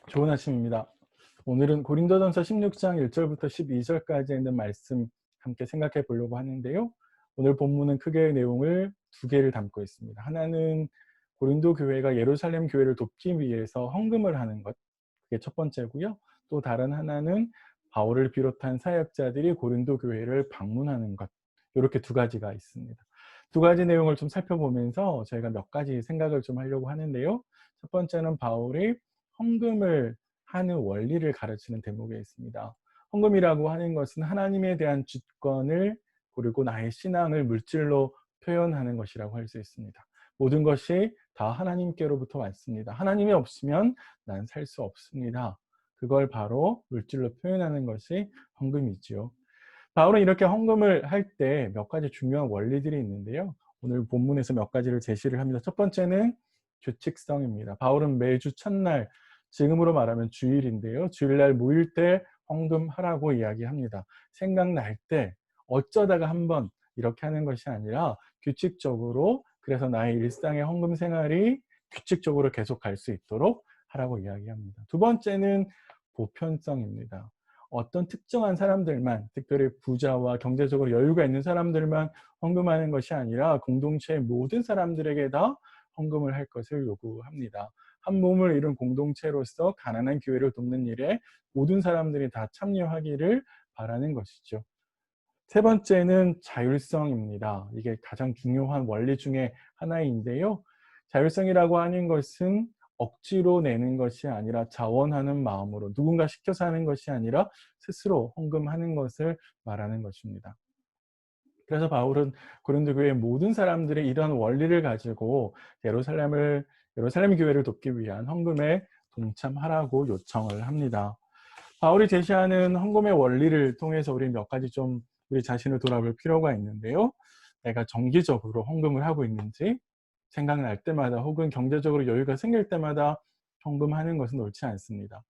좋은 아침입니다. 오늘은 고린도전서 16장 1절부터 12절까지 있는 말씀 함께 생각해 보려고 하는데요. 오늘 본문은 크게 내용을 두 개를 담고 있습니다. 하나는 고린도 교회가 예루살렘 교회를 돕기 위해서 헌금을 하는 것, 그게 첫 번째고요. 또 다른 하나는 바울을 비롯한 사역자들이 고린도 교회를 방문하는 것, 이렇게 두 가지가 있습니다. 두 가지 내용을 좀 살펴보면서 저희가 몇 가지 생각을 좀 하려고 하는데요. 첫 번째는 바울이 헌금을 하는 원리를 가르치는 대목에 있습니다. 헌금이라고 하는 것은 하나님에 대한 주권을, 그리고 나의 신앙을 물질로 표현하는 것이라고 할 수 있습니다. 모든 것이 다 하나님께로부터 왔습니다. 하나님이 없으면 난 살 수 없습니다. 그걸 바로 물질로 표현하는 것이 헌금이지요. 바울은 이렇게 헌금을 할 때 몇 가지 중요한 원리들이 있는데요. 오늘 본문에서 몇 가지를 제시를 합니다. 첫 번째는 규칙성입니다. 바울은 매주 첫날, 지금으로 말하면 주일인데요. 주일날 모일 때 헌금하라고 이야기합니다. 생각날 때 어쩌다가 한번 이렇게 하는 것이 아니라 규칙적으로, 그래서 나의 일상의 헌금 생활이 규칙적으로 계속 갈 수 있도록 하라고 이야기합니다. 두 번째는 보편성입니다. 어떤 특정한 사람들만, 특별히 부자와 경제적으로 여유가 있는 사람들만 헌금하는 것이 아니라 공동체의 모든 사람들에게 다 헌금을 할 것을 요구합니다. 한 몸을 이룬 공동체로서 가난한 교회를 돕는 일에 모든 사람들이 다 참여하기를 바라는 것이죠. 세 번째는 자율성입니다. 이게 가장 중요한 원리 중에 하나인데요. 자율성이라고 하는 것은 억지로 내는 것이 아니라 자원하는 마음으로, 누군가 시켜서 하는 것이 아니라 스스로 헌금하는 것을 말하는 것입니다. 그래서 바울은 고린도 교회의 모든 사람들의 이러한 원리를 가지고 예루살렘 교회를 돕기 위한 헌금에 동참하라고 요청을 합니다. 바울이 제시하는 헌금의 원리를 통해서 우리 몇 가지 좀 우리 자신을 돌아볼 필요가 있는데요. 내가 정기적으로 헌금을 하고 있는지, 생각날 때마다 혹은 경제적으로 여유가 생길 때마다 헌금하는 것은 옳지 않습니다.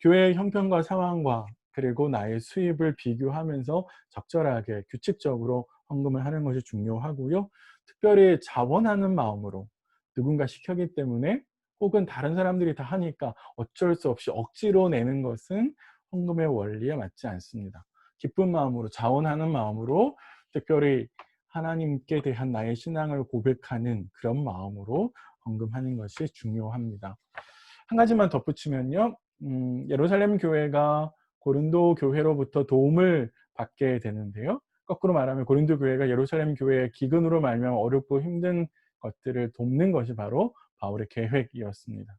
교회의 형편과 상황과 그리고 나의 수입을 비교하면서 적절하게 규칙적으로 헌금을 하는 것이 중요하고요. 특별히 자원하는 마음으로, 누군가 시켰기 때문에 혹은 다른 사람들이 다 하니까 어쩔 수 없이 억지로 내는 것은 헌금의 원리에 맞지 않습니다. 기쁜 마음으로, 자원하는 마음으로, 특별히 하나님께 대한 나의 신앙을 고백하는 그런 마음으로 헌금하는 것이 중요합니다. 한 가지만 덧붙이면요. 예루살렘 교회가 고린도 교회로부터 도움을 받게 되는데요. 거꾸로 말하면 고린도 교회가 예루살렘 교회의 기근으로 말미암아 어렵고 힘든 것들을 돕는 것이 바로 바울의 계획이었습니다.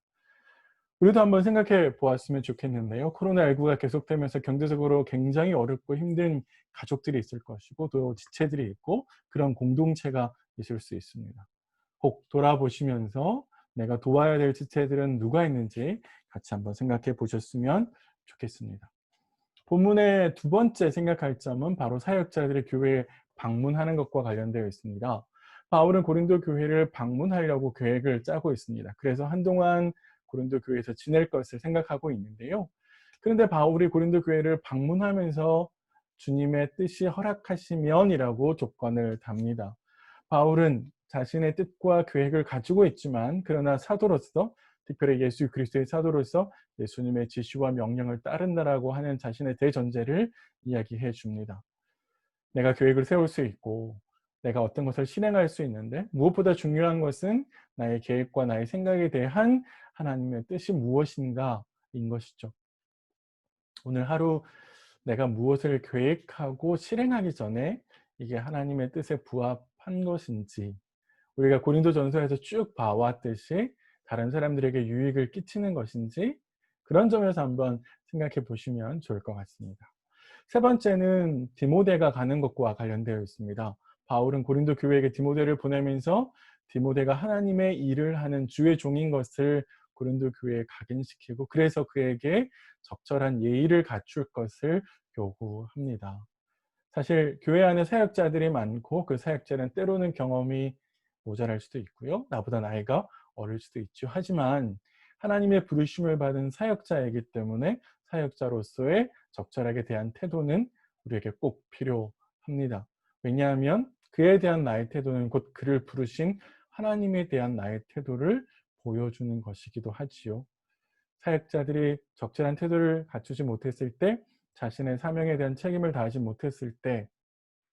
우리도 한번 생각해 보았으면 좋겠는데요. 코로나19가 계속되면서 경제적으로 굉장히 어렵고 힘든 가족들이 있을 것이고, 또 지체들이 있고, 그런 공동체가 있을 수 있습니다. 혹 돌아보시면서 내가 도와야 될 지체들은 누가 있는지 같이 한번 생각해 보셨으면 좋겠습니다. 본문의 두 번째 생각할 점은 바로 사역자들의 교회에 방문하는 것과 관련되어 있습니다. 바울은 고린도 교회를 방문하려고 계획을 짜고 있습니다. 그래서 한동안 고린도 교회에서 지낼 것을 생각하고 있는데요. 그런데 바울이 고린도 교회를 방문하면서 주님의 뜻이 허락하시면이라고 조건을 답니다. 바울은 자신의 뜻과 계획을 가지고 있지만, 그러나 사도로서, 특별히 예수 그리스도의 사도로서 예수님의 지시와 명령을 따른다라고 하는 자신의 대전제를 이야기해 줍니다. 내가 계획을 세울 수 있고 내가 어떤 것을 실행할 수 있는데, 무엇보다 중요한 것은 나의 계획과 나의 생각에 대한 하나님의 뜻이 무엇인가인 것이죠. 오늘 하루 내가 무엇을 계획하고 실행하기 전에 이게 하나님의 뜻에 부합한 것인지, 우리가 고린도전서에서 쭉 봐왔듯이 다른 사람들에게 유익을 끼치는 것인지, 그런 점에서 한번 생각해 보시면 좋을 것 같습니다. 세 번째는 디모데가 가는 것과 관련되어 있습니다. 바울은 고린도 교회에게 디모데를 보내면서 디모데가 하나님의 일을 하는 주의 종인 것을 고린도 교회에 각인시키고, 그래서 그에게 적절한 예의를 갖출 것을 요구합니다. 사실 교회 안에 사역자들이 많고, 그 사역자는 때로는 경험이 모자랄 수도 있고요. 나보다 나이가 어릴 수도 있죠. 하지만 하나님의 부르심을 받은 사역자이기 때문에 사역자로서의 적절하게 대한 태도는 우리에게 꼭 필요합니다. 왜냐하면 그에 대한 나의 태도는 곧 그를 부르신 하나님에 대한 나의 태도를 보여주는 것이기도 하지요. 사역자들이 적절한 태도를 갖추지 못했을 때, 자신의 사명에 대한 책임을 다하지 못했을 때,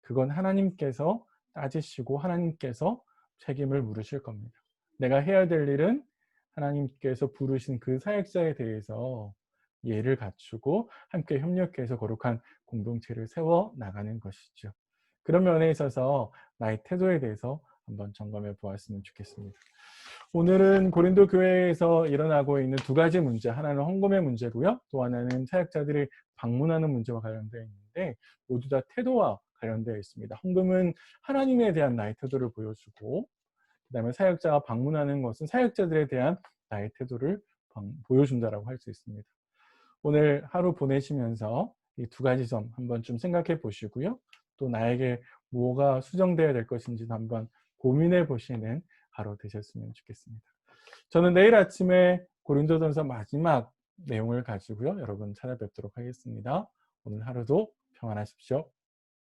그건 하나님께서 따지시고 하나님께서 책임을 물으실 겁니다. 내가 해야 될 일은 하나님께서 부르신 그 사역자에 대해서 예를 갖추고 함께 협력해서 거룩한 공동체를 세워 나가는 것이죠. 그런 면에 있어서 나의 태도에 대해서 한번 점검해 보았으면 좋겠습니다. 오늘은 고린도 교회에서 일어나고 있는 두 가지 문제, 하나는 헌금의 문제고요. 또 하나는 사역자들이 방문하는 문제와 관련되어 있는데 모두 다 태도와 관련되어 있습니다. 헌금은 하나님에 대한 나의 태도를 보여주고, 그 다음에 사역자가 방문하는 것은 사역자들에 대한 나의 태도를 보여준다라고 할 수 있습니다. 오늘 하루 보내시면서 이 두 가지 점 한번 좀 생각해 보시고요. 또 나에게 뭐가 수정되어야 될 것인지도 한번 고민해 보시는 하루 되셨으면 좋겠습니다. 저는 내일 아침에 고린도전서 마지막 내용을 가지고요, 여러분 찾아뵙도록 하겠습니다. 오늘 하루도 평안하십시오.